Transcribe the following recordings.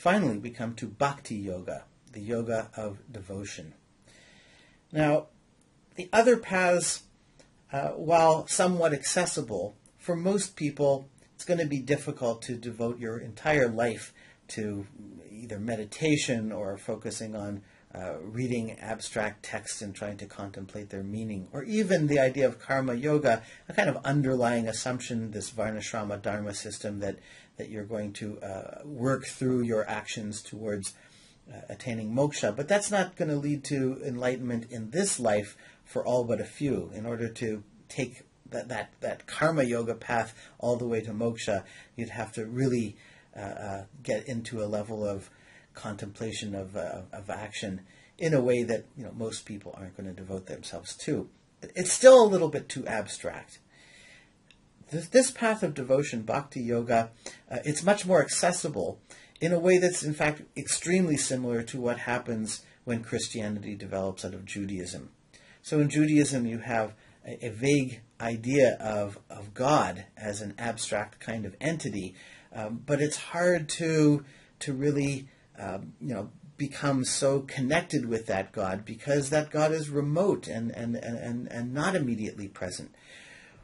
finally we come to Bhakti Yoga, the yoga of devotion. Now, the other paths, while somewhat accessible, for most people it's going to be difficult to devote your entire life to either meditation or focusing on reading abstract texts and trying to contemplate their meaning, or even the idea of karma yoga, a kind of underlying assumption, this varnashrama dharma system that you're going to work through your actions towards attaining moksha. But that's not going to lead to enlightenment in this life for all but a few. In order to take that karma yoga path all the way to moksha, you'd have to really get into a level of contemplation of action in a way that most people aren't going to devote themselves to. It's still a little bit too abstract. This path of devotion, Bhakti Yoga, it's much more accessible in a way that's in fact extremely similar to what happens when Christianity develops out of Judaism. So in Judaism you have a vague idea of God as an abstract kind of entity, but it's hard to really become so connected with that God, because that God is remote and not immediately present.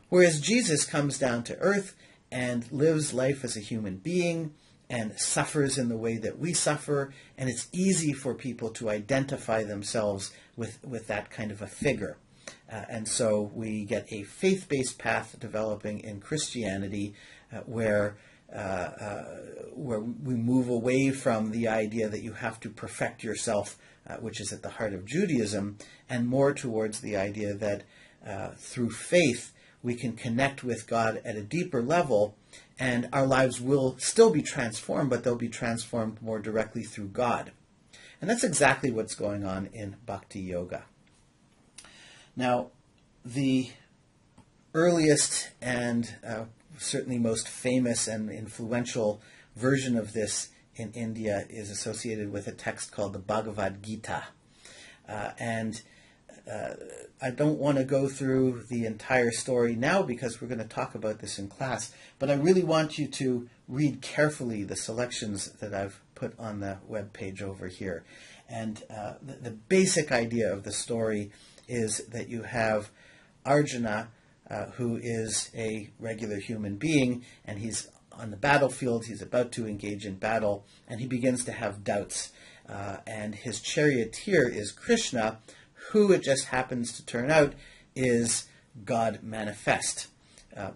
Whereas Jesus comes down to earth and lives life as a human being and suffers in the way that we suffer, and it's easy for people to identify themselves with that kind of a figure. And so we get a faith-based path developing in Christianity where we move away from the idea that you have to perfect yourself, which is at the heart of Judaism, and more towards the idea that through faith we can connect with God at a deeper level, and our lives will still be transformed, but they'll be transformed more directly through God. And that's exactly what's going on in Bhakti Yoga. Now, the earliest and certainly most famous and influential version of this in India is associated with a text called the Bhagavad Gita. I don't want to go through the entire story now because we're going to talk about this in class, but I really want you to read carefully the selections that I've put on the web page over here. And the basic idea of the story is that you have Arjuna, who is a regular human being, and he's on the battlefield, he's about to engage in battle, and he begins to have doubts. And his charioteer is Krishna, who it just happens to turn out is God manifest,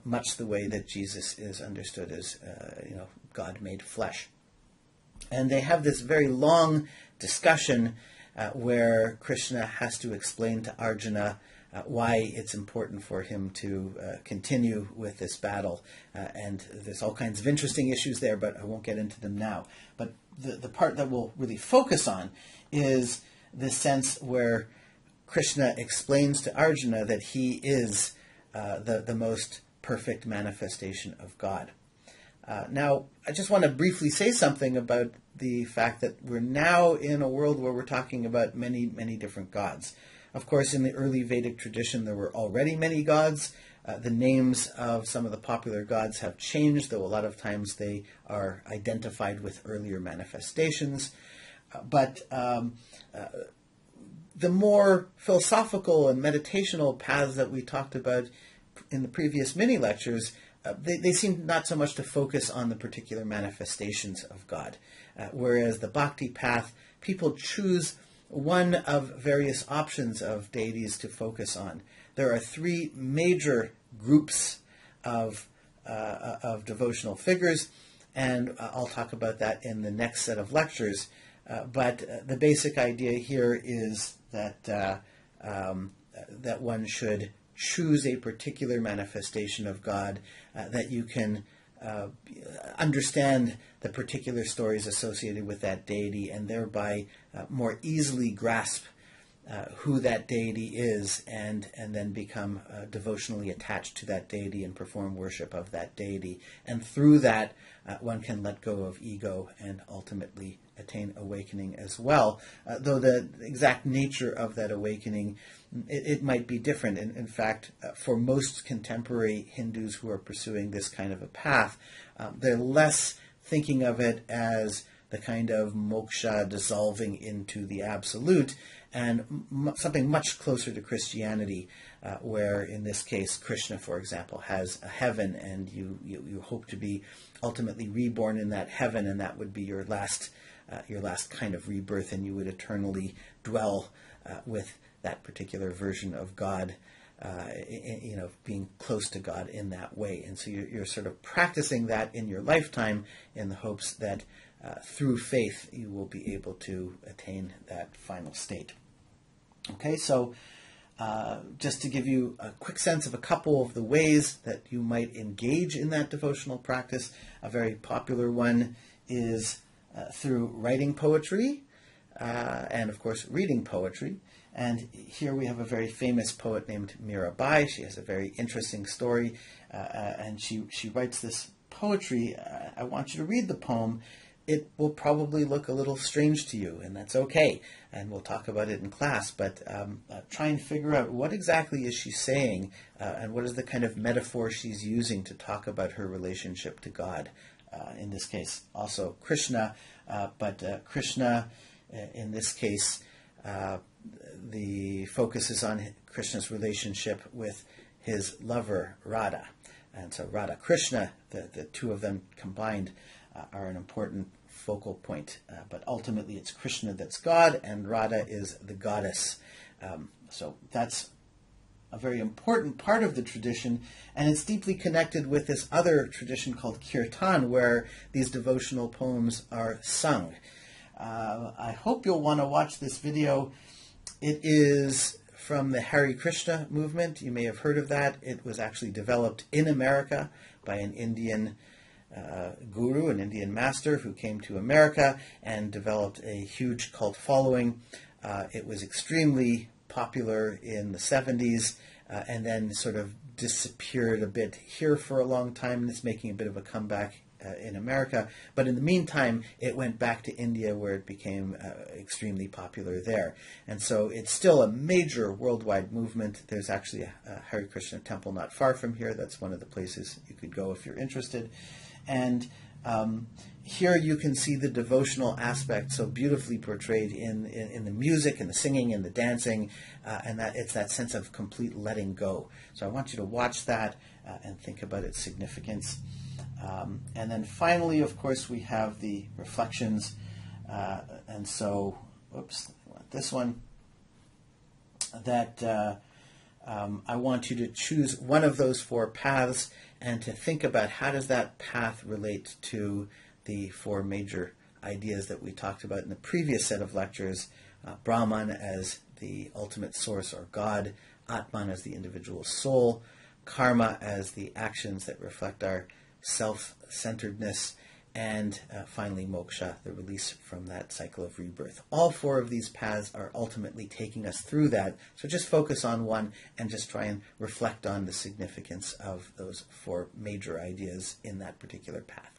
much the way that Jesus is understood as God made flesh. And they have this very long discussion where Krishna has to explain to Arjuna why it's important for him to continue with this battle. And there's all kinds of interesting issues there, but I won't get into them now. But the part that we'll really focus on is the sense where Krishna explains to Arjuna that he is the most perfect manifestation of God. Now, I just want to briefly say something about the fact that we're now in a world where we're talking about many, many different gods. Of course, in the early Vedic tradition, there were already many gods. The names of some of the popular gods have changed, though a lot of times they are identified with earlier manifestations. But the more philosophical and meditational paths that we talked about in the previous mini lectures, they seem not so much to focus on the particular manifestations of God. Whereas the Bhakti path, people choose one of various options of deities to focus on. There are three major groups of devotional figures, and I'll talk about that in the next set of lectures. But the basic idea here is that that one should choose a particular manifestation of God, that you can understand the particular stories associated with that deity, and thereby more easily grasp who that deity is, and then become devotionally attached to that deity and perform worship of that deity. And through that, one can let go of ego and ultimately attain awakening as well, though the exact nature of that awakening, it might be different. In fact, for most contemporary Hindus who are pursuing this kind of a path, they're less thinking of it as the kind of moksha dissolving into the absolute, and something much closer to Christianity, where in this case Krishna, for example, has a heaven, and you hope to be ultimately reborn in that heaven, and that would be your last kind of rebirth, and you would eternally dwell with that particular version of God, being close to God in that way. And so you're sort of practicing that in your lifetime in the hopes that through faith you will be able to attain that final state. Okay, so just to give you a quick sense of a couple of the ways that you might engage in that devotional practice, a very popular one is through writing poetry and, of course, reading poetry. And here we have a very famous poet named Mirabai. She has a very interesting story, and she writes this poetry. I want you to read the poem. It will probably look a little strange to you, and that's okay. And we'll talk about it in class, but try and figure out what exactly is she saying, and what is the kind of metaphor she's using to talk about her relationship to God. In this case, also Krishna, but Krishna, in this case, the focus is on Krishna's relationship with his lover, Radha. And so Radha Krishna, the two of them combined, are an important focal point. But ultimately it's Krishna that's God, and Radha is the goddess. So that's a very important part of the tradition, and it's deeply connected with this other tradition called kirtan, where these devotional poems are sung. I hope you'll want to watch this video. It is from the Hare Krishna movement. You may have heard of that. It was actually developed in America by an Indian guru, an Indian master who came to America and developed a huge cult following. It was extremely popular in the 70s and then sort of disappeared a bit here for a long time, and it's making a bit of a comeback in America. But in the meantime, it went back to India, where it became extremely popular there. And so it's still a major worldwide movement. There's actually a Hare Krishna temple not far from here. That's one of the places you could go if you're interested. And here you can see the devotional aspect so beautifully portrayed in the music and the singing and the dancing, and that it's that sense of complete letting go. So I want you to watch that and think about its significance. And then finally, of course, we have the reflections. And so, oops, I want this one. That I want you to choose one of those four paths and to think about how does that path relate to the four major ideas that we talked about in the previous set of lectures. Brahman as the ultimate source or God, Atman as the individual soul, karma as the actions that reflect our self-centeredness, and finally moksha, the release from that cycle of rebirth. All four of these paths are ultimately taking us through that, so just focus on one and just try and reflect on the significance of those four major ideas in that particular path.